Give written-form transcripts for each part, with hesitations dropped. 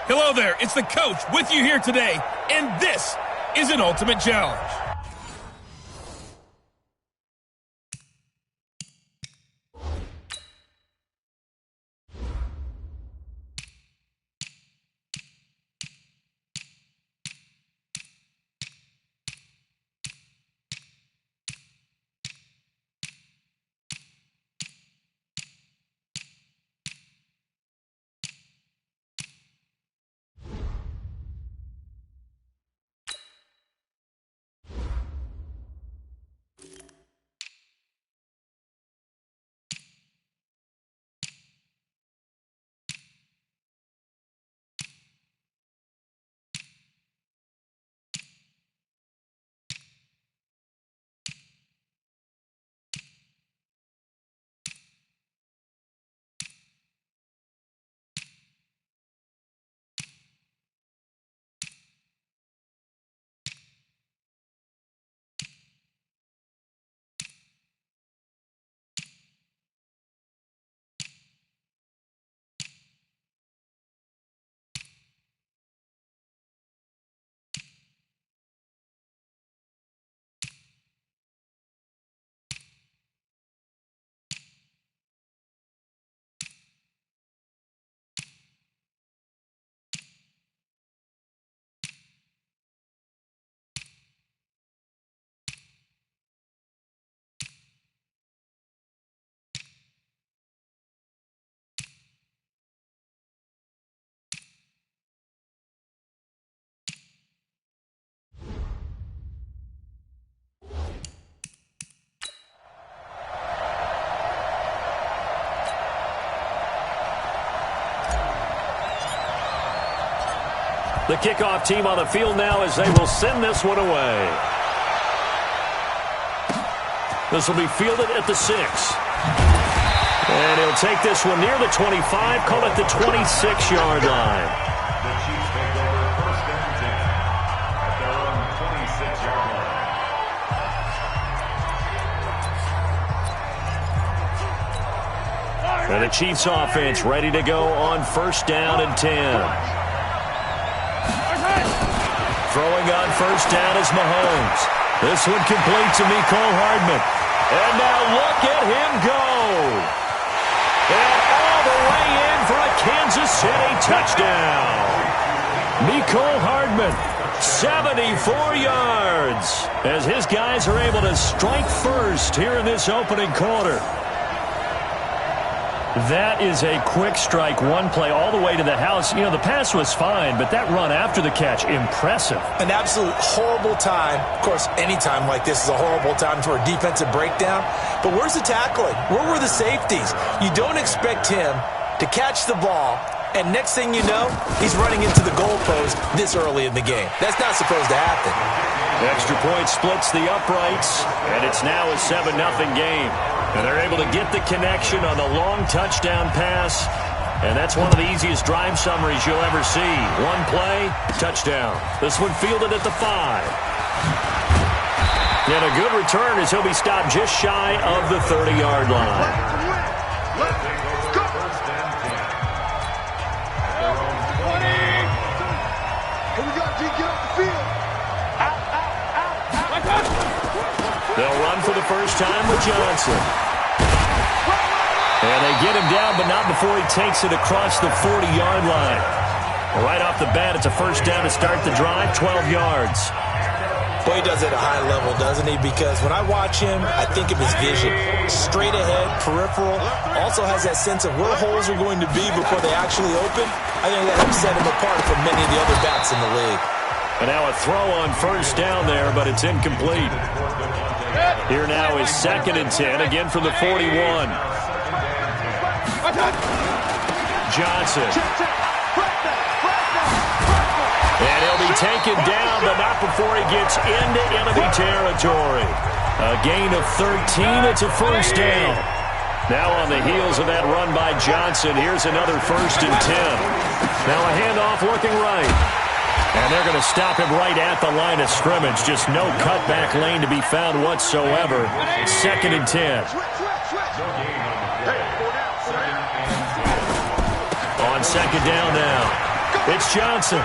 Hello there, it's the coach with you here today, and this is an Ultimate Challenge. The kickoff team on the field now as they will send this one away. This will be fielded at the 6. And he'll take this one near the 25, call it the 26-yard line. The Chiefs take over first and 10 at their own 26-yard line. And the Chiefs offense ready to go on first down and 10. Throwing on first down is Mahomes. This one complete to Mecole Hardman. And now look at him go. And all the way in for a Kansas City touchdown. Mecole Hardman, 74 yards. As his guys are able to strike first here in this opening quarter. That is a quick strike, one play all the way to the house. You know, the pass was fine, but that run after the catch, impressive. An absolute horrible time. Of course, any time like this is a horrible time for a defensive breakdown. But where's the tackling? Where were the safeties? You don't expect him to catch the ball, and next thing you know, he's running into the goalpost this early in the game. That's not supposed to happen. The extra point splits the uprights, and it's now a 7-0 game. And they're able to get the connection on the long touchdown pass. And that's one of the easiest drive summaries you'll ever see. One play, touchdown. This one fielded at the 5. And a good return as he'll be stopped just shy of the 30-yard line. They'll run for the first time with Johnson. And they get him down, but not before he takes it across the 40-yard line. Right off the bat, it's a first down to start the drive, 12 yards. Boy, he does it at a high level, doesn't he? Because when I watch him, I think of his vision. Straight ahead, peripheral. Also has that sense of where holes are going to be before they actually open. I think that helps set him apart from many of the other backs in the league. And now a throw on first down there, but it's incomplete. Here now is 2nd and 10, again from the 41. Johnson. And he'll be taken down, but not before he gets into enemy territory. A gain of 13, it's a first down. Now on the heels of that run by Johnson, here's another 1st and 10. Now a handoff looking right. And they're going to stop him right at the line of scrimmage. Just no cutback lane to be found whatsoever. 2nd and 10. On 2nd down now. It's Johnson.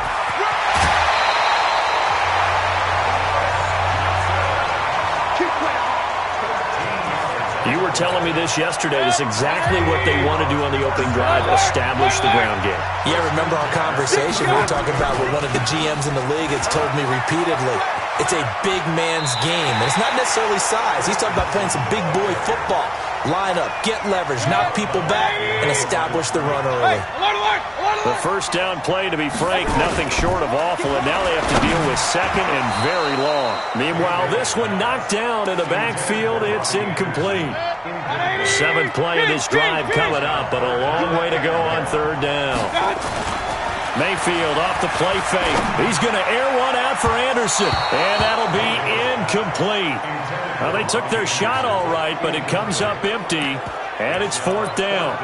You were telling me this yesterday. It's exactly what they want to do on the opening drive, establish the ground game. Yeah, remember our conversation? We were talking about what one of the GMs in the league has told me repeatedly. It's a big man's game. And it's not necessarily size. He's talking about playing some big boy football. Line up, get leverage, knock people back, and establish the run early. The first down play, to be frank, nothing short of awful, and now they have to deal with second and very long. Meanwhile, this one knocked down in the backfield. It's incomplete. Seventh play of this drive coming up, but a long way to go on third down. Mayfield off the play fake. He's going to air one out for Anderson, and that'll be incomplete. Well, they took their shot all right, but it comes up empty, and it's fourth down.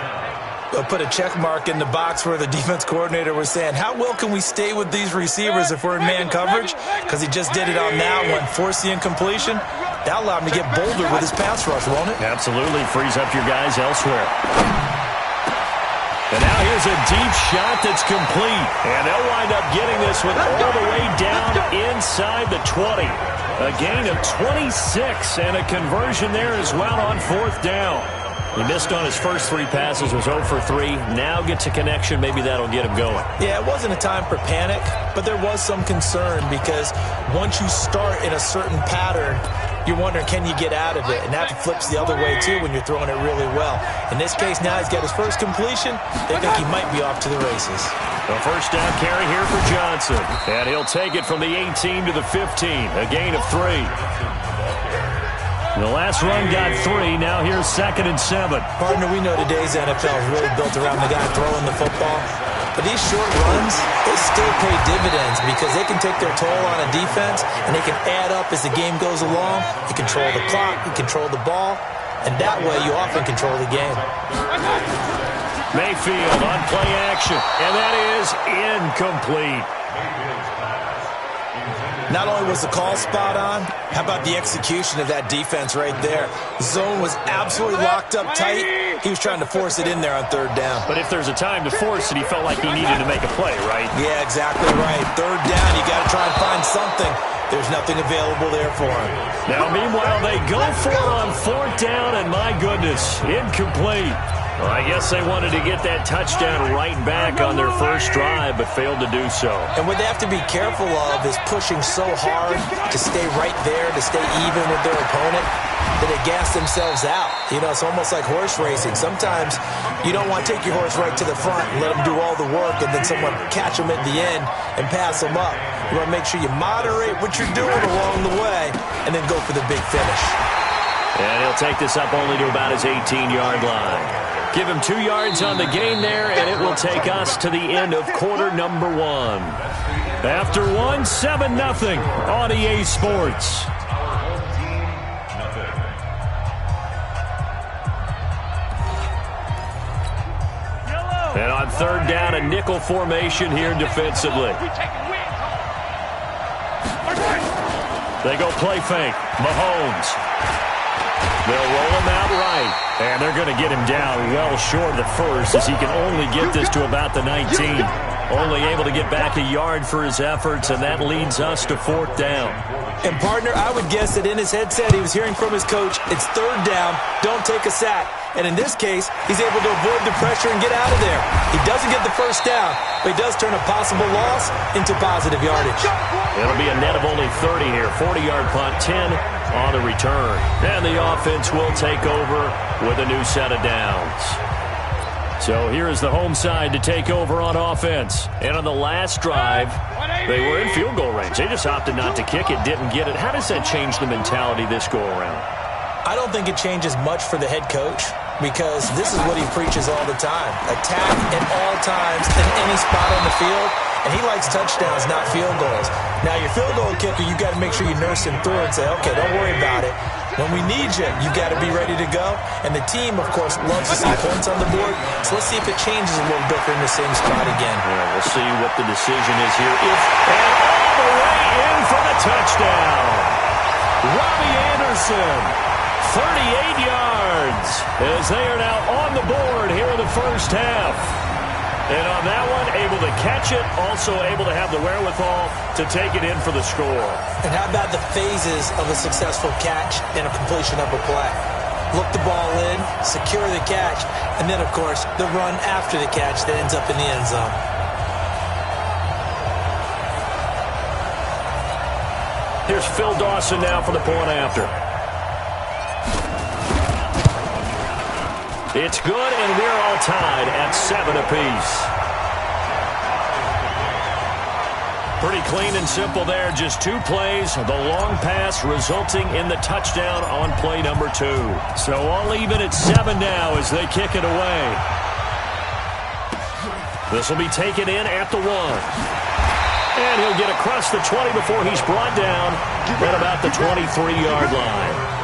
They'll put a check mark in the box where the defense coordinator was saying, how well can we stay with these receivers if we're in man coverage? Because he just did it on that one, forced the incompletion. That allowed him to get bolder with his pass rush, won't it? Absolutely. Frees up your guys elsewhere. And now here's a deep shot that's complete. And they'll wind up getting this one all the way down inside the 20. A gain of 26 and a conversion there as well on fourth down. He missed on his first three passes, was 0 for 3. Now gets a connection. Maybe that'll get him going. Yeah, it wasn't a time for panic, but there was some concern because once you start in a certain pattern, you're wondering, can you get out of it? And that flips the other way, too, when you're throwing it really well. In this case, now he's got his first completion. They think he might be off to the races. The first down carry here for Johnson. And he'll take it from the 18 to the 15. A gain of 3. The last run got 3. Now here's 2nd and 7. Partner, we know today's NFL is really built around the guy throwing the football. But these short runs, they still pay dividends because they can take their toll on a defense and they can add up as the game goes along. You control the clock, you control the ball, and that way you often control the game. Mayfield on play action, and that is incomplete. Not only was the call spot on, how about the execution of that defense right there? Zone was absolutely locked up tight. He was trying to force it in there on third down. But if there's a time to force it, he felt like he needed to make a play, right? Yeah, exactly right. Third down, you got to try and find something. There's nothing available there for him. Now, meanwhile, they go for it on fourth down, and my goodness, incomplete. Well, I guess they wanted to get that touchdown right back on their first drive, but failed to do so. And what they have to be careful of is pushing so hard to stay right there, to stay even with their opponent, that they gas themselves out. You know, it's almost like horse racing. Sometimes you don't want to take your horse right to the front and let them do all the work and then someone catch them at the end and pass them up. You want to make sure you moderate what you're doing along the way and then go for the big finish. And he'll take this up only to about his 18-yard line. Give him 2 yards on the gain there, and it will take us to the end of quarter number 1. After 1, 7-0 on EA Sports. And on third down, a nickel formation here defensively. They go play fake. Mahomes. They'll roll him out right, and they're going to get him down well short of the first as he can only get this to about the 19. Only able to get back a yard for his efforts, and that leads us to fourth down. And, partner, I would guess that in his headset he was hearing from his coach, it's third down, don't take a sack. And in this case, he's able to avoid the pressure and get out of there. He doesn't get the first down, but he does turn a possible loss into positive yardage. It'll be a net of only 30 here. 40-yard punt, 10 on the return. And the offense will take over with a new set of downs. So here is the home side to take over on offense. And on the last drive, they were in field goal range. They just opted not to kick it, didn't get it. How does that change the mentality this go-around? I don't think it changes much for the head coach because this is what he preaches all the time. Attack at all times in any spot on the field, and he likes touchdowns, not field goals. Now, your field goal kicker, you got to make sure you nurse him through and say, okay, don't worry about it. When we need you, you got to be ready to go. And the team, of course, loves to see points on the board. So let's see if it changes a little bit in the same spot again. Yeah, we'll see what the decision is here. And all the way in for the touchdown. Robbie Anderson, 38 yards, as they are now on the board here in the first half. And on that one, able to catch it, also able to have the wherewithal to take it in for the score. And how about the phases of a successful catch and a completion of a play? Look the ball in, secure the catch, and then, of course, the run after the catch that ends up in the end zone. Here's Phil Dawson now for the point after. It's good, and we're all tied at 7 apiece. Pretty clean and simple there. Just 2 plays. The long pass resulting in the touchdown on play number 2. So all even at 7 now as they kick it away. This will be taken in at the 1. And he'll get across the 20 before he's brought down at about the 23-yard line.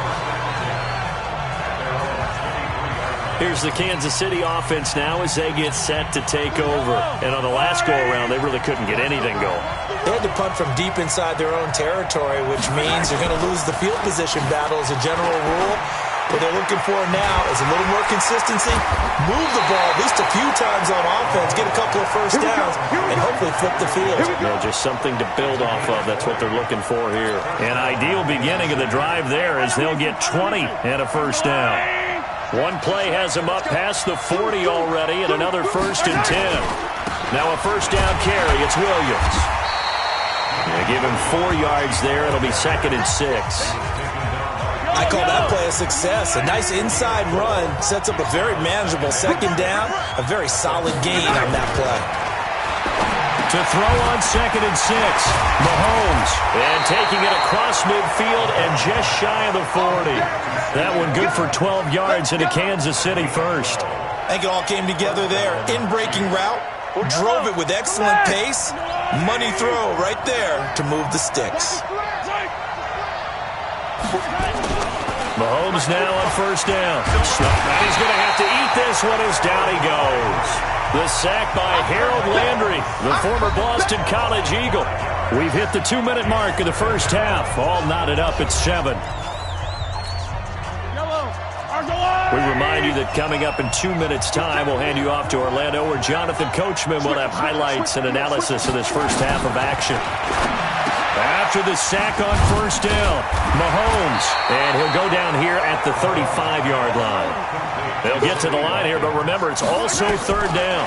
Here's the Kansas City offense now as they get set to take over. And on the last go-around, they really couldn't get anything going. They had to punt from deep inside their own territory, which means they're going to lose the field position battle as a general rule. What they're looking for now is a little more consistency, move the ball at least a few times on offense, get a couple of first downs, and hopefully flip the field. Yeah, just something to build off of. That's what they're looking for here. An ideal beginning of the drive there as they'll get 20 and a first down. One play has him up past the 40 already, and another 1st and 10. Now a first down carry. It's Williams. They give him 4 yards there. It'll be 2nd and 6. I call that play a success. A nice inside run sets up a very manageable 2nd down. A very solid gain on that play. To throw on 2nd and 6. Mahomes. And taking it across midfield and just shy of the 40. That one good for 12 yards into Kansas City first. I think it all came together there. In-breaking route. Drove it with excellent pace. Money throw right there to move the sticks. Mahomes now on first down. He's going to have to eat this one as down he goes. The sack by Harold Landry, the former Boston College Eagle. We've hit the 2-minute mark of the first half. All knotted up at 7. We remind you that coming up in 2 minutes' time, we'll hand you off to Orlando, where Jonathan Coachman will have highlights and analysis of this first half of action. After the sack on first down, Mahomes, and he'll go down here at the 35-yard line. They'll get to the line here, but remember, it's also 3rd down.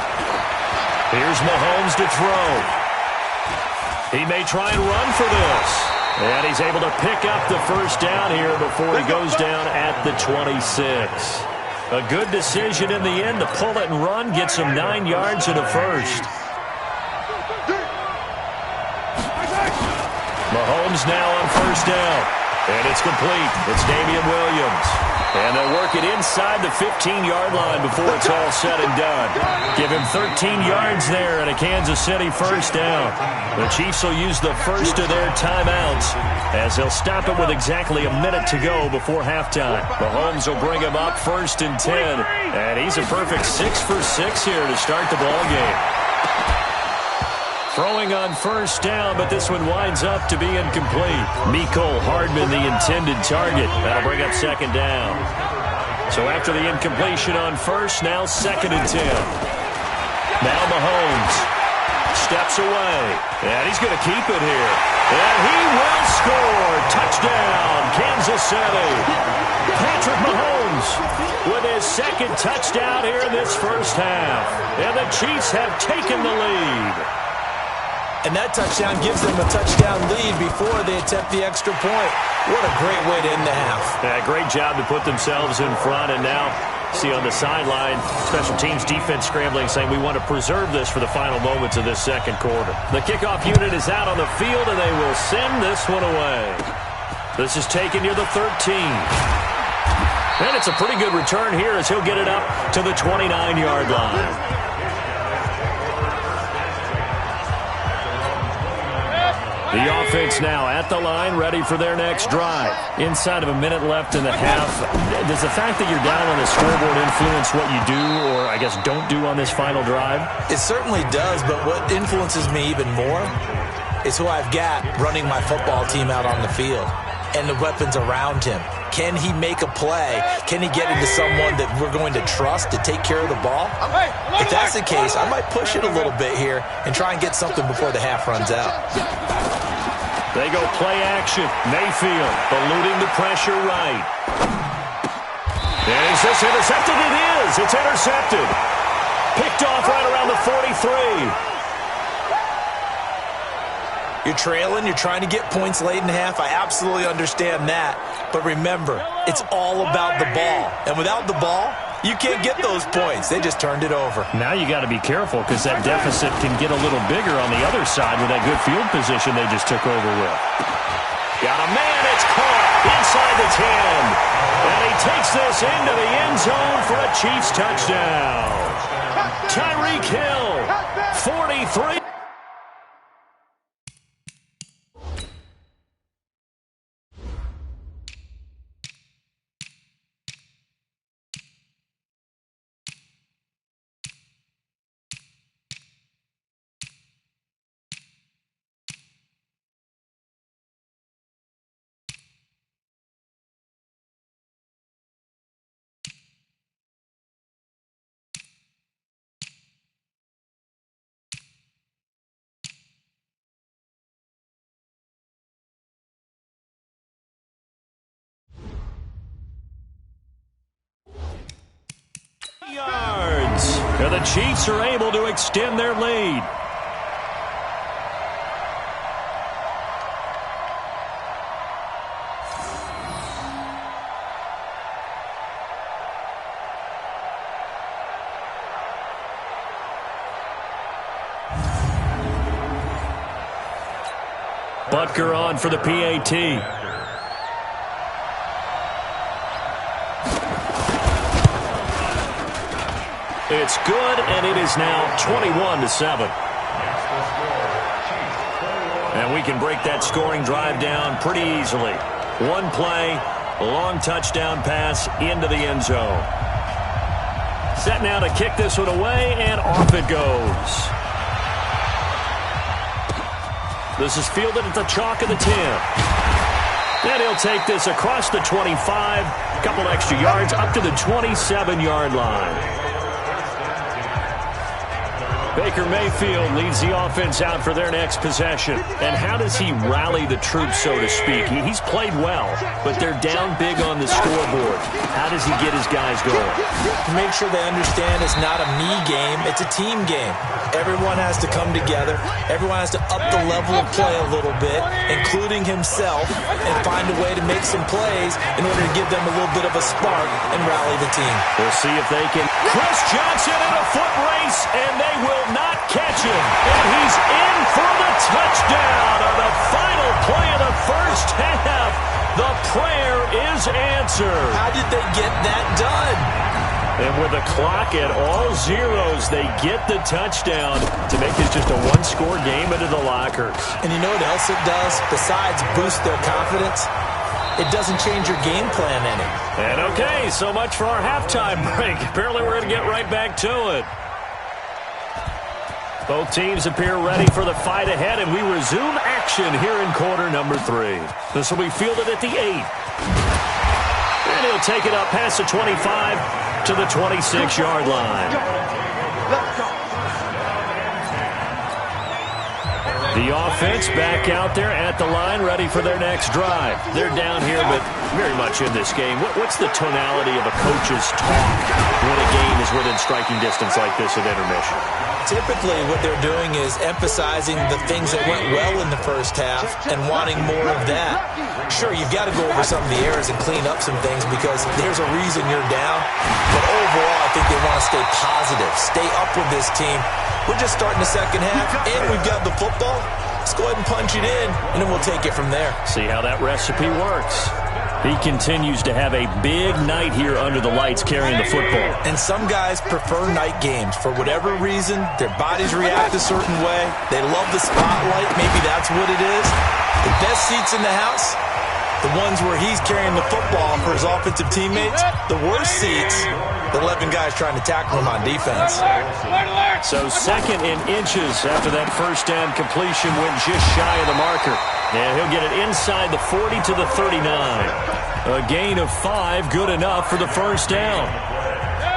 Here's Mahomes to throw. He may try and run for this. And he's able to pick up the first down here before he goes down at the 26. A good decision in the end to pull it and run, gets him 9 yards and a first. Mahomes now on first down. And it's complete. It's Damian Williams. And they'll work it inside the 15-yard line before it's all said and done. Give him 13 yards there and a Kansas City first down. The Chiefs will use the first of their timeouts as they'll stop it with exactly a minute to go before halftime. Mahomes will bring him up 1st and 10. And he's a perfect 6 for 6 here to start the ball game. Throwing on first down, but this one winds up to be incomplete. Mecole Hardman, the intended target. That'll bring up 2nd down. So after the incompletion on first, now 2nd and 10. Now Mahomes steps away, and he's going to keep it here. And he will score. Touchdown, Kansas City. Patrick Mahomes with his 2nd touchdown here in this first half. And the Chiefs have taken the lead. And that touchdown gives them a touchdown lead before they attempt the extra point. What a great way to end the half. Yeah, great job to put themselves in front. And now, see on the sideline, special teams defense scrambling, saying we want to preserve this for the final moments of this 2nd quarter. The kickoff unit is out on the field, and they will send this one away. This is taken near the 13. And it's a pretty good return here as he'll get it up to the 29-yard line. The offense now at the line, ready for their next drive. Inside of a minute left in the half, does the fact that you're down on the scoreboard influence what you do or, I guess, don't do on this final drive? It certainly does, but what influences me even more is who I've got running my football team out on the field and the weapons around him. Can he make a play? Can he get into someone that we're going to trust to take care of the ball? If that's the case, I might push it a little bit here and try and get something before the half runs out. They go play action. Mayfield eluding the pressure right. And is this intercepted? It is. It's intercepted. Picked off right around the 43. You're trailing, you're trying to get points late in half. I absolutely understand that. But remember, it's all about the ball. And without the ball, you can't get those points. They just turned it over. Now you got to be careful because that deficit can get a little bigger on the other side with that good field position they just took over with. Got a man, it's caught inside the 10. And he takes this into the end zone for a Chiefs touchdown. Tyreek Hill, 43. Yards. And the Chiefs are able to extend their lead. Butker on for the PAT. It's good, and it is now 21-7. And we can break that scoring drive down pretty easily. One play, a long touchdown pass into the end zone. Set now to kick this one away, and off it goes. This is fielded at the chalk of the 10. And he'll take this across the 25, a couple extra yards, up to the 27-yard line. Baker Mayfield leads the offense out for their next possession. And how does he rally the troops, so to speak? He's played well, but they're down big on the scoreboard. How does he get his guys going? Make sure they understand it's not a me game, it's a team game. Everyone has to come together. Everyone has to up the level of play a little bit, including himself, and find a way to make some plays in order to give them a little bit of a spark and rally the team. We'll see if they can. Chris Johnson in a foot race, and they will not catch him. And he's in for the touchdown on the final play of the first half. The prayer is answered. How did they get that done? And with the clock at all zeros, they get the touchdown to make this just a one-score game into the lockers. And you know what else it does? Besides boost their confidence, it doesn't change your game plan any. And okay, so much for our halftime break. Apparently we're going to get right back to it. Both teams appear ready for the fight ahead, and we resume action here in quarter number 3. This will be fielded at the 8. And he'll take it up past the 25 to the 26-yard line. The offense back out there at the line, ready for their next drive. They're down here, but very much in this game. What's the tonality of a coach's talk when a game is within striking distance like this at intermission? Typically, what they're doing is emphasizing the things that went well in the first half and wanting more of that. Sure, you've got to go over some of the errors and clean up some things because there's a reason you're down. But overall, I think they want to stay positive, stay up with this team. We're just starting the second half, and we've got the football. Let's go ahead and punch it in, and then we'll take it from there. See how that recipe works. He continues to have a big night here under the lights carrying the football. And some guys prefer night games. For whatever reason, their bodies react a certain way. They love the spotlight. Maybe that's what it is. The best seats in the house, the ones where he's carrying the football for his offensive teammates. The worst seats, the 11 guys trying to tackle him on defense. So 2nd and inches after that first down completion went just shy of the marker. And he'll get it inside the 40 to the 39. A gain of 5, good enough for the first down.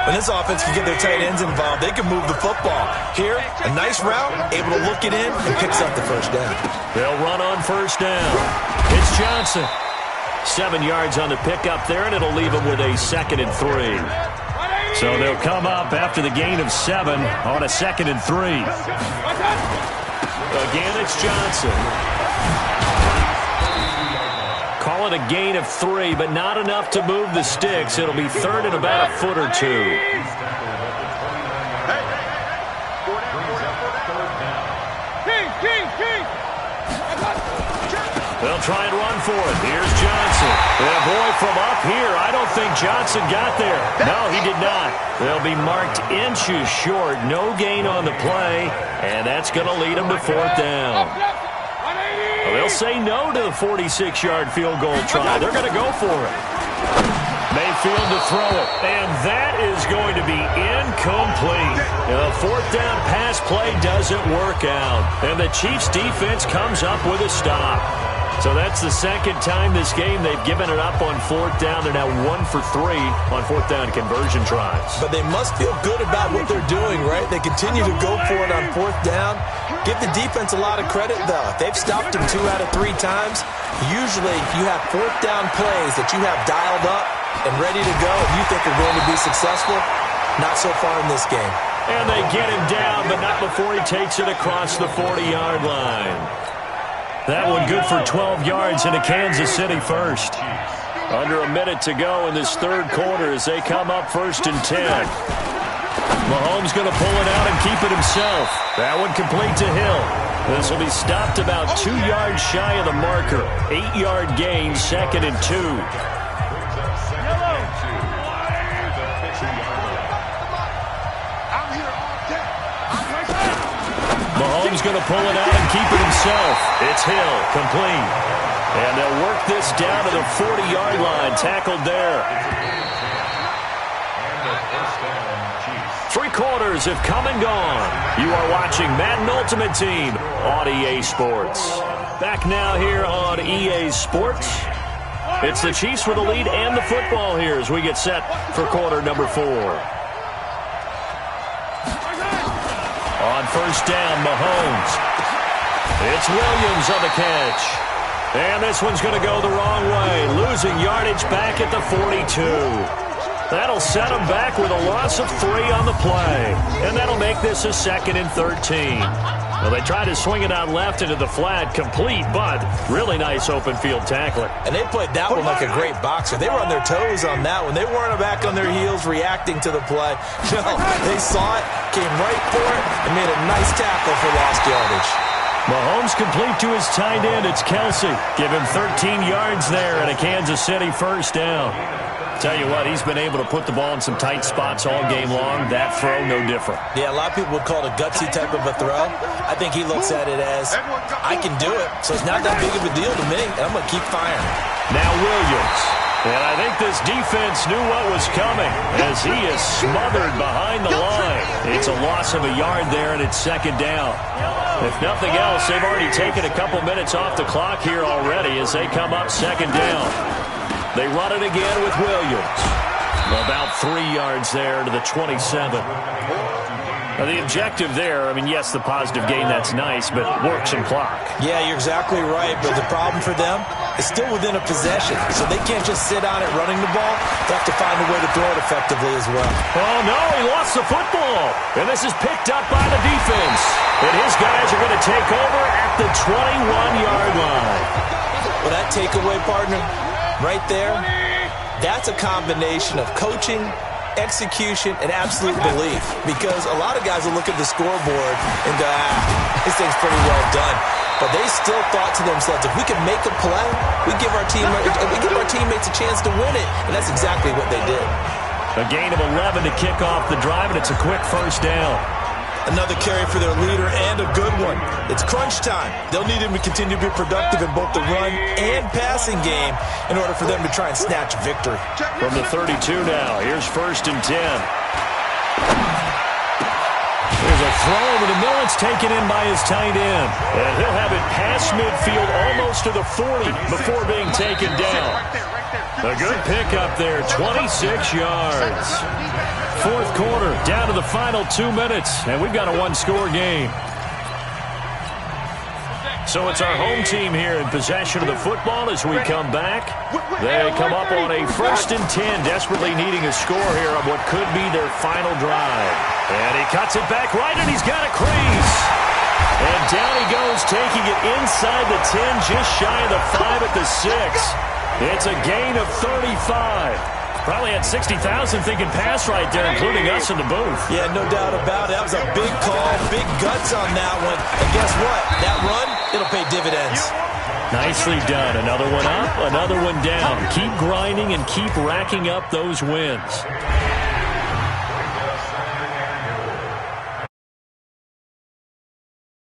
When this offense can get their tight ends involved, they can move the football. Here, a nice route, able to look it in, and picks up the first down. They'll run on first down. It's Johnson. 7 yards on the pickup there, and it'll leave them with a 2nd and 3. So they'll come up after the gain of 7 on a 2nd and 3. Again, it's Johnson. Call it a gain of 3, but not enough to move the sticks. It'll be 3rd and about a foot or 2. They'll try and run for it. Here's Johnson. And boy, from up here, I don't think Johnson got there. No, he did not. They'll be marked inches short. No gain on the play, and that's going to lead them to 4th down. Well, they'll say no to the 46-yard field goal try. They're going to go for it. Mayfield to throw it, and that is going to be incomplete. The 4th down pass play doesn't work out, and the Chiefs' defense comes up with a stop. So that's the 2nd time this game they've given it up on 4th down. They're now 1 for 3 on 4th down conversion tries. But they must feel good about what they're doing, right? They continue to go for it on 4th down. Give the defense a lot of credit, though. They've stopped them 2 out of 3 times. Usually, you have 4th down plays that you have dialed up and ready to go, and you think are going to be successful. Not so far in this game. And they get him down, but not before he takes it across the 40-yard line. That one good for 12 yards and a Kansas City first. Under a minute to go in this 3rd quarter as they come up 1st and 10. Mahomes going to pull it out and keep it himself. That one complete to Hill. This will be stopped about 2 yards shy of the marker. 8-yard gain, 2nd and 2. Mahomes going to pull it out and keep it himself. It's Hill, complete. And they'll work this down to the 40-yard line, tackled there. 3 quarters have come and gone. You are watching Madden Ultimate Team on EA Sports. Back now here on EA Sports. It's the Chiefs with the lead and the football here as we get set for quarter number 4. On first down, Mahomes. It's Williams on the catch. And this one's going to go the wrong way. Losing yardage back at the 42. That'll set them back with a loss of 3 on the play. And that'll make this a 2nd and 13. Well, they tried to swing it out left into the flat, complete, but really nice open field tackling. And they played that one like a great boxer. They were on their toes on that one. They weren't back on their heels reacting to the play. No, they saw it, came right for it, and made a nice tackle for lost yardage. Mahomes complete to his tight end. It's Kelsey. Give him 13 yards there and a Kansas City first down. Tell you what, he's been able to put the ball in some tight spots all game long. That throw, no different. Yeah, a lot of people would call it a gutsy type of a throw. I think he looks at it as, I can do it, so it's not that big of a deal to me, and I'm going to keep firing. Now Williams. And I think this defense knew what was coming as he is smothered behind the line. It's a loss of a yard there, and it's 2nd down. If nothing else, they've already taken a couple minutes off the clock here already as they come up 2nd down. They run it again with Williams. About 3 yards there to the 27. Now the objective there, I mean, yes, the positive gain, that's nice, but work some clock. Yeah, you're exactly right, but the problem for them is still within a possession, so they can't just sit on it running the ball. They have to find a way to throw it effectively as well. Oh, no, he lost the football, and this is picked up by the defense. And his guys are going to take over at the 21-yard line. Well, that takeaway, partner, right there, that's a combination of coaching, execution, and absolute belief. Because a lot of guys will look at the scoreboard and go, this thing's pretty well done. But they still thought to themselves, if we can make a play, we give our teammates a chance to win it. And that's exactly what they did. A gain of 11 to kick off the drive, and it's a quick first down. Another carry for their leader, and a good one. It's crunch time. They'll need him to continue to be productive in both the run and passing game in order for them to try and snatch victory. From the 32 now, here's 1st and 10. There's a throw over the middle. It's taken in by his tight end. And he'll have it past midfield almost to the 40 before being taken down. A good pickup there, 26 yards. Fourth quarter, down to the final 2 minutes, and we've got a one-score game. So it's our home team here in possession of the football as we come back. They come up on a 1st and 10, desperately needing a score here on what could be their final drive. And he cuts it back right, and he's got a crease. And down he goes, taking it inside the 10, just shy of the 5 at the 6. It's a gain of 35. Probably had 60,000 thinking pass right there, including us in the booth. Yeah, no doubt about it. That was a big call, big guts on that one. And guess what? That run, it'll pay dividends. Nicely done. Another one up, another one down. Keep grinding and keep racking up those wins.